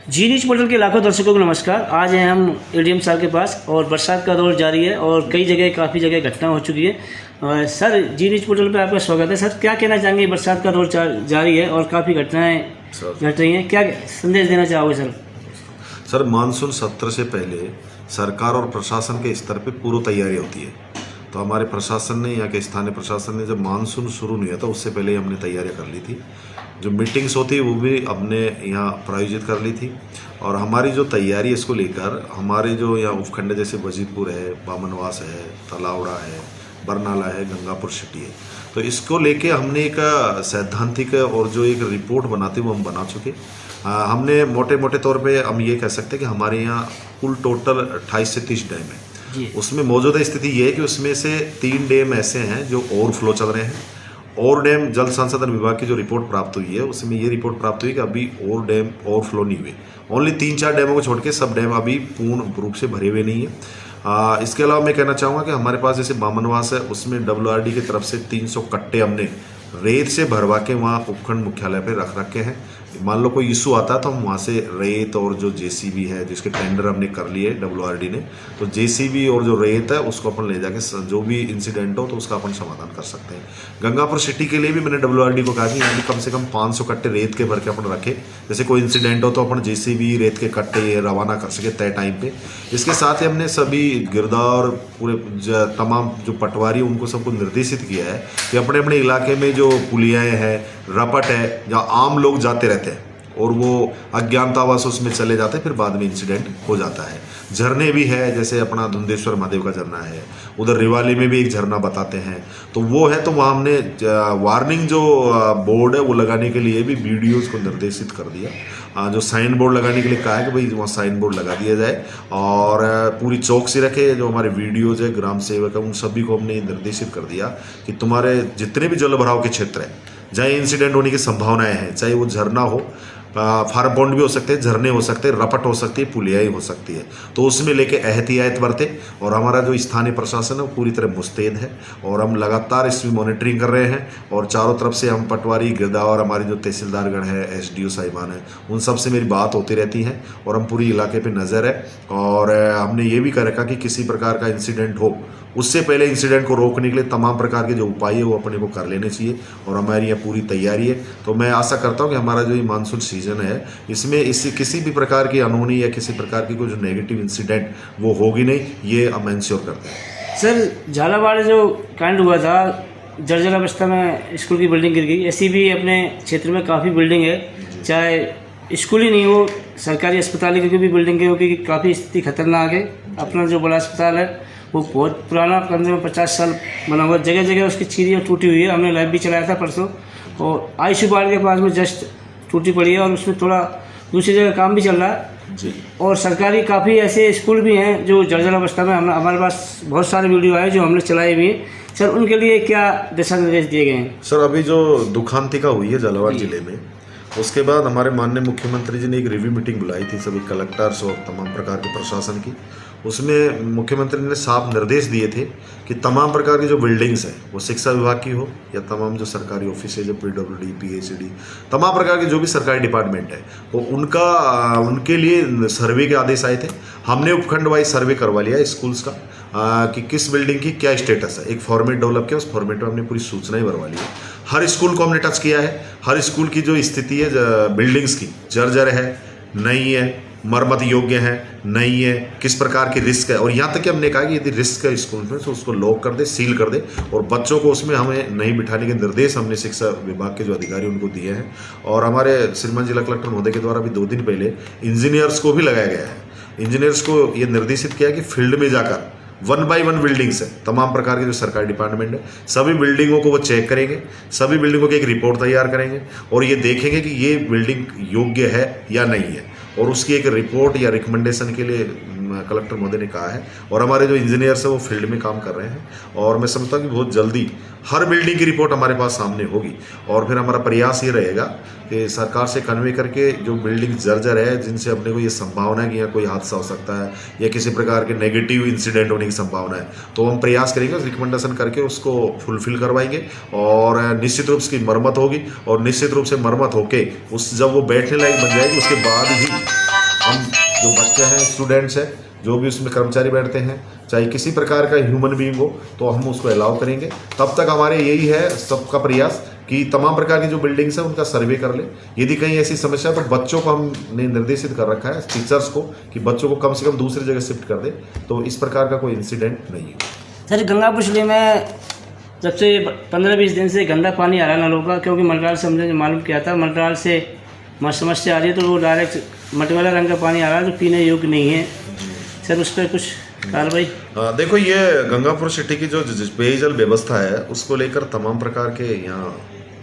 जी news portal के लाखों दर्शकों को नमस्कार। आज हैं हम एडीएम साहब के पास और बरसात का दौर जारी है और कई जगह काफ़ी जगह घटना हो चुकी है। सर जी न्यूज पोर्टल पे आपका स्वागत है। सर क्या कहना चाहेंगे, बरसात का दौर जारी है और काफ़ी घटनाएं घट रही हैं, क्या संदेश देना चाहोगे सर? सर मानसून सत्र से पहले सरकार और प्रशासन के स्तर पे पूर्व तैयारी होती है। तो हमारे प्रशासन ने, यहाँ के स्थानीय प्रशासन ने जब मानसून शुरू नहीं हुआ था उससे पहले ही हमने तैयारियां कर ली थी। जो मीटिंग्स होती है वो भी हमने यहाँ प्रायोजित कर ली थी। और हमारी जो तैयारी है इसको लेकर हमारे जो यहाँ उपखंड जैसे वजीरपुर है, बामनवास है, तलावड़ा है, बरनाला है, गंगापुर सिटी है, तो इसको लेके हमने एक सैद्धांतिक और जो एक रिपोर्ट बनाते वो हम बना चुके। हमने मोटे मोटे तौर पे हम ये कह सकते हैं कि हमारे यहाँ कुल टोटल 28 से 30 डैम है। उसमें मौजूदा स्थिति ये है कि उसमें से 3 डैम ऐसे हैं जो ओवरफ्लो चल रहे हैं। और डैम जल संसाधन विभाग की जो रिपोर्ट प्राप्त हुई है उसमें ये रिपोर्ट प्राप्त हुई कि अभी और डैम ओवरफ्लो नहीं हुए। ओनली 3-4 डैमों को छोड़ के सब डैम अभी पूर्ण रूप से भरे हुए नहीं है। इसके अलावा मैं कहना चाहूँगा कि हमारे पास जैसे बामनवास है उसमें WRD की तरफ से 300 कट्टे हमने रेत से भरवा के वहाँ उपखंड मुख्यालय पे रख रखे हैं। मान लो कोई इशू आता है तो हम वहाँ से रेत और जो JCB है जिसके टेंडर हमने कर लिए WRD ने, तो JCB और जो रेत है उसको अपन ले जाके जो भी इंसिडेंट हो तो उसका अपन समाधान कर सकते हैं। गंगापुर सिटी के लिए भी मैंने WRD को कहा कि यहाँ भी कम से कम 500 कट्टे रेत के भर के अपन रखे, जैसे कोई इंसिडेंट हो तो अपन JCB रेत के कट्टे रवाना कर सके तय टाइम पे। इसके साथ ही हमने सभी गिरदार पूरे तमाम जो पटवारी उनको सबको निर्देशित किया है कि अपने अपने इलाके में जो पुलियाएँ हैं, रपट है, जहाँ आम लोग जाते रहते हैं और वो अज्ञानतावश उसमें चले जाते हैं, फिर बाद में इंसिडेंट हो जाता है। झरने भी है, जैसे अपना धुंधेश्वर महादेव का झरना है, उधर रिवाली में भी एक झरना बताते हैं, तो वो है। तो वहाँ हमने वार्निंग जो बोर्ड है वो लगाने के लिए भी BDOs को निर्देशित कर दिया। जो साइन बोर्ड लगाने के लिए कहा है कि भाई वहाँ साइन बोर्ड लगा दिया जाए और पूरी चौकसी रखे। जो हमारे VDOs है, ग्राम सेवक है, उन सभी को हमने निर्देशित कर दिया कि तुम्हारे जितने भी जल भराव के क्षेत्र है जहाँ इंसिडेंट होने की संभावनाएं हैं, चाहे वो झरना हो, फार्म पॉन्ड भी हो सकते हैं, झरने हो सकते हैं, रपट हो सकती है, पुलियाई हो सकती है, तो उसमें लेके एहतियात बरते। और हमारा जो स्थानीय प्रशासन है वो पूरी तरह मुस्तैद है और हम लगातार इसमें मॉनिटरिंग कर रहे हैं। और चारों तरफ से हम पटवारी, गिरदा और हमारी जो तहसीलदारगण है, SDO साहिबान है, उन सब से मेरी बात होती रहती है और हम पूरी इलाके पर नज़र है। और हमने ये भी कर रखा कि किसी प्रकार का इंसिडेंट हो उससे पहले इंसिडेंट को रोकने के लिए तमाम प्रकार के जो उपाय है वो अपने को कर लेने चाहिए और हमारी यहाँ पूरी तैयारी है। तो मैं आशा करता हूँ कि हमारा जो ये मानसून सीजन है इसमें इससे किसी भी प्रकार की अनहोनी या किसी प्रकार की कोई जो नेगेटिव इंसिडेंट वो होगी नहीं, ये हम इंश्योर करते हैं। सर झालावाड़ जो कांड हुआ था, जर्जर अवस्था में स्कूल की बिल्डिंग गिर गई, ऐसी भी अपने क्षेत्र में काफ़ी बिल्डिंग है, चाहे स्कूल ही नहीं हो, सरकारी अस्पताल की भी बिल्डिंग है, क्योंकि काफ़ी स्थिति खतरनाक है। अपना जो बड़ा अस्पताल है वो बहुत पुराना, कम से कम 50 साल बना हुआ, जगह जगह उसकी चीरियाँ टूटी हुई है। हमने लाइव भी चलाया था परसों, और ICU वार्ड के पास में जस्ट टूटी पड़ी है और उसमें थोड़ा दूसरी जगह काम भी चल रहा है जी। और सरकारी काफ़ी ऐसे स्कूल भी हैं जो जर्जर अवस्था में, हमारे पास बहुत सारे वीडियो आए जो हमने चलाए भी हैं। सर उनके लिए क्या दिशा निर्देश दिए गए हैं? सर अभी जो दुखांतिका हुई है झालावाड़ जिले में, उसके बाद हमारे माननीय मुख्यमंत्री जी ने एक रिव्यू मीटिंग बुलाई थी सभी कलेक्टर्स और तमाम प्रकार के प्रशासन की। उसमें मुख्यमंत्री ने साफ निर्देश दिए थे कि तमाम प्रकार की जो बिल्डिंग्स हैं वो शिक्षा विभाग की हो या तमाम जो सरकारी ऑफिस है, जो PWD, PHD, तमाम प्रकार के जो भी सरकारी डिपार्टमेंट है, वो उनके लिए सर्वे के आदेश आए थे। हमने उपखंड वाइज सर्वे करवा लिया स्कूल्स का कि किस बिल्डिंग की क्या स्टेटस है। एक फॉर्मेट डेवलप किया, उस फॉर्मेट में हमने पूरी सूचनाएं भरवा ली है। हर स्कूल को हमने टच किया है, हर स्कूल की जो स्थिति है बिल्डिंग्स की, जर्जर है, नहीं है, मरम्मत योग्य है, नहीं है, किस प्रकार की रिस्क है। और यहाँ तक कि हमने कहा कि यदि रिस्क है स्कूल में तो उसको लॉक कर दे, सील कर दे, और बच्चों को उसमें हमें नहीं बिठाने के निर्देश हमने शिक्षा विभाग के जो अधिकारी उनको दिए हैं। और हमारे श्रीमान जिला कलेक्टर महोदय के द्वारा भी 2 दिन पहले इंजीनियर्स को भी लगाया गया है। इंजीनियर्स को ये निर्देशित किया कि फील्ड में जाकर 1 by 1 बिल्डिंग्स है, तमाम प्रकार के जो सरकारी डिपार्टमेंट है, सभी बिल्डिंगों को वो चेक करेंगे, सभी बिल्डिंगों की एक रिपोर्ट तैयार करेंगे और ये देखेंगे कि ये बिल्डिंग योग्य है या नहीं है, और उसकी एक रिपोर्ट या रिकमेंडेशन के लिए कलेक्टर महोदय ने कहा है। और हमारे जो इंजीनियर्स हैं वो फील्ड में काम कर रहे हैं और मैं समझता हूँ कि बहुत जल्दी हर बिल्डिंग की रिपोर्ट हमारे पास सामने होगी। और फिर हमारा प्रयास ये रहेगा कि सरकार से कन्वे करके जो बिल्डिंग जर्जर है, जिनसे अपने को ये संभावना है कि यहाँ कोई हादसा हो सकता है या किसी प्रकार के नेगेटिव इंसिडेंट होने की संभावना है, तो हम प्रयास करेंगे, उस रिकमेंडेशन करके उसको फुलफिल करवाएंगे और निश्चित रूप से मरम्मत होगी। और निश्चित रूप से मरम्मत होके जब वो बैठने लायक बन जाएगी उसके बाद ही हम जो बच्चे हैं, स्टूडेंट्स हैं, जो भी उसमें कर्मचारी बैठते हैं, चाहे किसी प्रकार का ह्यूमन बीइंग हो, तो हम उसको अलाउ करेंगे। तब तक हमारे यही है सबका प्रयास कि तमाम प्रकार की जो बिल्डिंग्स हैं उनका सर्वे कर ले। यदि कहीं ऐसी समस्या तो बच्चों को हमने निर्देशित कर रखा है, टीचर्स को, कि बच्चों को कम से कम दूसरी जगह शिफ्ट कर दे, तो इस प्रकार का कोई इंसिडेंट नहीं है। सर गंगापुर जिले में जब से 15-20 दिन से गंदा पानी आ रहा है नलों का, क्योंकि मंडराल से हमने मालूम किया था, मंडराल से समस्या आ रही है, तो वो डायरेक्ट मटमैला रंग का पानी आ रहा है जो पीने योग्य नहीं है। सर उस पर कुछ कार्रवाई? देखो, ये गंगापुर सिटी की जो पेयजल व्यवस्था है उसको लेकर तमाम प्रकार के यहाँ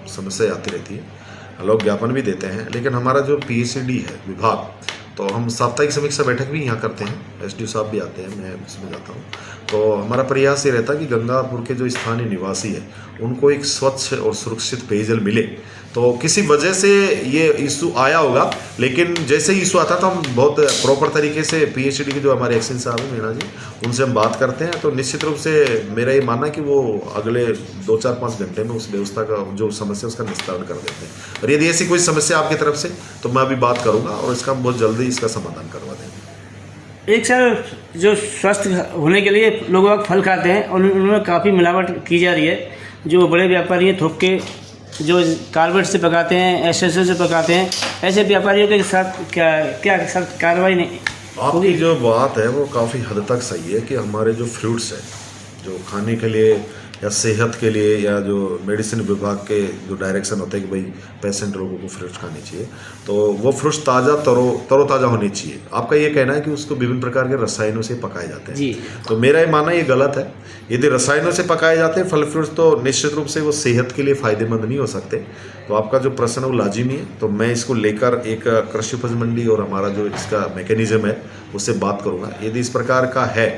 समस्या आती रहती है, लोग ज्ञापन भी देते हैं, लेकिन हमारा जो PSCD है विभाग, तो हम साप्ताहिक समीक्षा बैठक भी यहाँ करते हैं, SDO साहब भी आते हैं, मैं उसमें जाता हूँ। तो हमारा प्रयास ये रहता है कि गंगापुर के जो स्थानीय निवासी है उनको एक स्वच्छ और सुरक्षित पेयजल मिले। तो किसी वजह से ये इशू आया होगा, लेकिन जैसे ही इशू आता तो हम बहुत प्रॉपर तरीके से PSCD के जो हमारे एक्शन साहब हैं मीणा जी, उनसे हम बात करते हैं। तो निश्चित रूप से मेरा ये मानना है कि वो अगले 2-4-5 घंटे में उस व्यवस्था का जो समस्या उसका निस्तारण कर देते हैं। और यदि ऐसी कोई समस्या आपकी तरफ से, तो मैं अभी बात करूँगा और इसका हम बहुत जल्दी इसका समाधान करवा देंगे। एक सर, जो स्वस्थ होने के लिए लोग फल खाते हैं और उनमें काफ़ी मिलावट की जा रही है, जो बड़े व्यापारी हैं थोक के जो कार्बेट से पकाते हैं, SSO से पकाते हैं, ऐसे व्यापारियों के साथ क्या सख्त कार्रवाई नहीं? आपकी जो बात है वो काफ़ी हद तक सही है कि हमारे जो फ्रूट्स हैं जो खाने के लिए या सेहत के लिए या जो मेडिसिन विभाग के जो डायरेक्शन होता है कि भाई पेशेंट लोगों को फ्रूट्स खाने चाहिए, तो वो फ्रूट्स ताज़ा तरोताज़ा होनी चाहिए। आपका ये कहना है कि उसको विभिन्न प्रकार के रसायनों से पकाए जाते हैं जी। तो मेरा ये मानना ये गलत है। यदि रसायनों से पकाए जाते हैं फल फ्रूट्स, तो निश्चित रूप से वो सेहत के लिए फ़ायदेमंद नहीं हो सकते। तो आपका जो प्रश्न है वो लाजिमी है। तो मैं इसको लेकर एक कृषि उपज मंडी और हमारा जो इसका मैकेनिज्म है उससे बात करूँगा। यदि इस प्रकार का है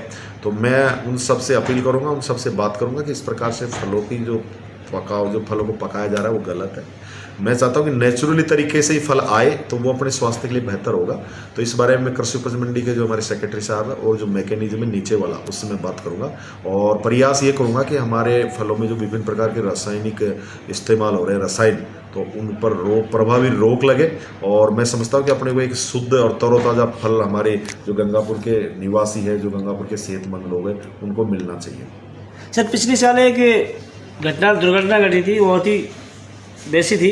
तो मैं उन सब से अपील करूँगा, उन सब से बात करूँगा कि इस प्रकार से फलों की जो फलों को पकाया जा रहा है वो गलत है। मैं चाहता हूँ कि नेचुरली तरीके से ही फल आए तो वो अपने स्वास्थ्य के लिए बेहतर होगा। तो इस बारे में कृषि उपज मंडी के जो हमारे सेक्रेटरी साहब है और जो मैकेनिज्म है नीचे वाला, उससे मैं बात करूँगा और प्रयास ये करूँगा कि हमारे फलों में जो विभिन्न प्रकार के रासायनिक इस्तेमाल हो रहे हैं रसायन, तो उन पर प्रभावी रोक लगे। और मैं समझता हूँ कि अपने को एक शुद्ध और तरोताज़ा फल हमारे जो गंगापुर के निवासी है, जो गंगापुर के सेहतमंद लोग हैं, उनको मिलना चाहिए। सर पिछले साल एक दुर्घटना घटी थी, बहुत ही वैसी थी।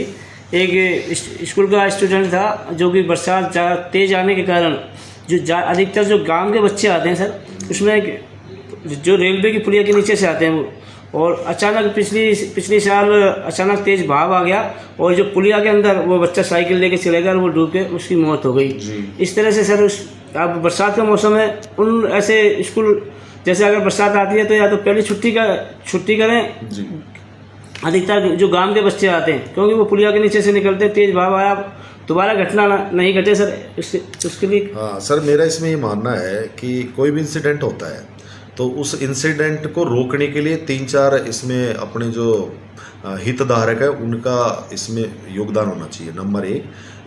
एक स्कूल का स्टूडेंट था जो कि बरसात तेज आने के कारण अधिकतर जो गांव के बच्चे आते हैं सर, उसमें जो रेलवे की पुलिया के नीचे से आते हैं वो, और अचानक पिछली साल अचानक तेज बहाव आ गया और जो पुलिया के अंदर वो बच्चा साइकिल लेके चले गया और वो डूब के उसकी मौत हो गई। इस तरह से सर अब बरसात का मौसम है, उन ऐसे स्कूल जैसे अगर बरसात आती है तो या तो पहले छुट्टी करें जी। अधिकतर जो गांव के बच्चे आते हैं क्योंकि वो पुलिया के नीचे से निकलते हैं, तेज बहाव आया, दोबारा घटना नहीं घटे सर, उसके लिए। हाँ सर, मेरा इसमें ये मानना है कि कोई भी इंसिडेंट होता है तो उस इंसिडेंट को रोकने के लिए 3-4 इसमें अपने जो हितधारक है उनका इसमें योगदान होना चाहिए। नंबर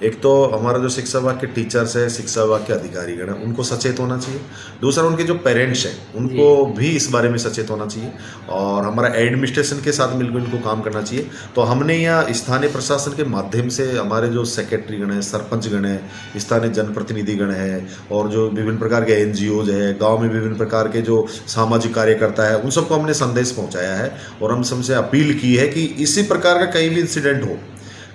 एक तो हमारा जो शिक्षा विभाग के टीचर्स है, शिक्षा विभाग के अधिकारीगण हैं, उनको सचेत होना चाहिए। दूसरा, उनके जो पेरेंट्स हैं उनको भी इस बारे में सचेत होना चाहिए और हमारा एडमिनिस्ट्रेशन के साथ मिलकर इनको काम करना चाहिए। तो हमने यहाँ स्थानीय प्रशासन के माध्यम से हमारे जो सेक्रेटरीगण हैं, सरपंचगण हैं, स्थानीय जनप्रतिनिधिगण हैं और जो विभिन्न प्रकार के NGOज है, गाँव में विभिन्न प्रकार के जो सामाजिक कार्यकर्ता है, उन सबको हमने संदेश पहुँचाया है और हम सबसे अपील की है कि इसी प्रकार का कहीं भी इंसिडेंट हो,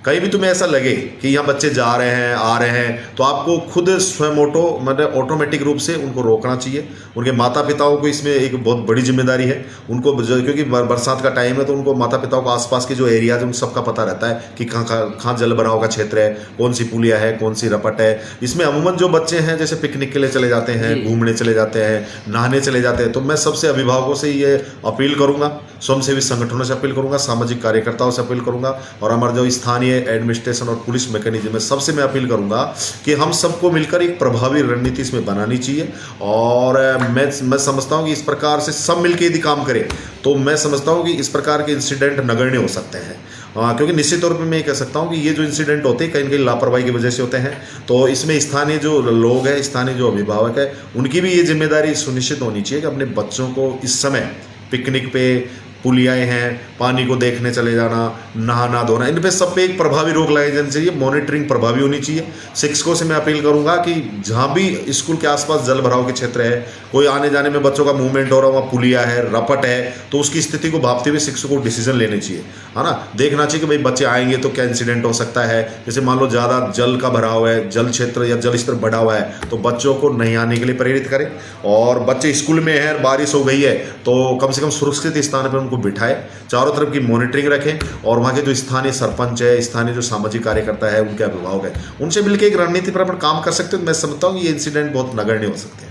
कहीं भी तुम्हें ऐसा लगे कि यहाँ बच्चे जा रहे हैं आ रहे हैं, तो आपको खुद स्वयं मतलब ऑटोमेटिक रूप से उनको रोकना चाहिए। उनके माता पिताओं को इसमें एक बहुत बड़ी जिम्मेदारी है उनको, क्योंकि बरसात का टाइम है तो उनको माता पिताओं को आसपास के जो एरियाज है उन सबका पता रहता है कि कहाँ जल भराव का क्षेत्र है, कौन सी पुलिया है, कौन सी रपट है। इसमें अमूमन जो बच्चे हैं जैसे पिकनिक के लिए चले जाते हैं, घूमने चले जाते हैं, नहाने चले जाते हैं, तो मैं सबसे अभिभावकों से ये अपील करूँगा, स्वयंसेवी संगठनों से अपील करूँगा, सामाजिक कार्यकर्ताओं से अपील करूँगा और हमारे जो स्थानीय एडमिनिस्ट्रेशन और पुलिस मैकेनिज्म है सबसे मैं अपील करूंगा कि हम सबको मिलकर एक प्रभावी रणनीति इसमें बनानी चाहिए। और मैं समझता हूं कि इस प्रकार से सब मिलकर यदि काम करें तो मैं समझता हूं कि इस प्रकार के इंसिडेंट नगण्य हो सकते हैं। क्योंकि निश्चित तौर पे मैं ये कह सकता हूं कि ये जो इंसिडेंट होते हैं कहीं न कहीं लापरवाही की वजह से होते हैं। तो इसमें स्थानीय जो लोग हैं, स्थानीय जो अभिभावक है, उनकी भी ये जिम्मेदारी सुनिश्चित होनी चाहिए कि अपने बच्चों को इस समय पिकनिक पे पुलियाएँ हैं, पानी को देखने चले जाना, नहाना धोना, इन पे सब पे एक प्रभावी रोक लगाई जानी चाहिए। मॉनिटरिंग प्रभावी होनी चाहिए। शिक्षकों से मैं अपील करूंगा कि जहाँ भी स्कूल के आसपास जल भराव के क्षेत्र है, कोई आने जाने में बच्चों का मूवमेंट हो रहा है, वहाँ पुलिया है, रपट है, तो उसकी स्थिति को भांपते हुए शिक्षकों को डिसीजन लेने चाहिए, है ना। देखना चाहिए कि भाई बच्चे आएंगे तो क्या इंसिडेंट हो सकता है। जैसे मान लो ज़्यादा जल का भराव है, जल क्षेत्र या जल स्तर बढ़ा हुआ है, तो बच्चों को नहीं आने के लिए प्रेरित करें। और बच्चे स्कूल में हैं, बारिश हो गई है, तो कम से कम सुरक्षित स्थान पर उनको बिठाएं, चारों तरफ की मॉनिटरिंग रखें, और वहाँ के जो स्थानीय सरपंच है, स्थानीय जो सामाजिक कार्यकर्ता है, उनके अभिभावक है, उनसे मिलकर एक रणनीति पर अपन काम कर सकते हैं। मैं समझता हूँ ये इंसिडेंट बहुत नगण्य हो सकते हैं।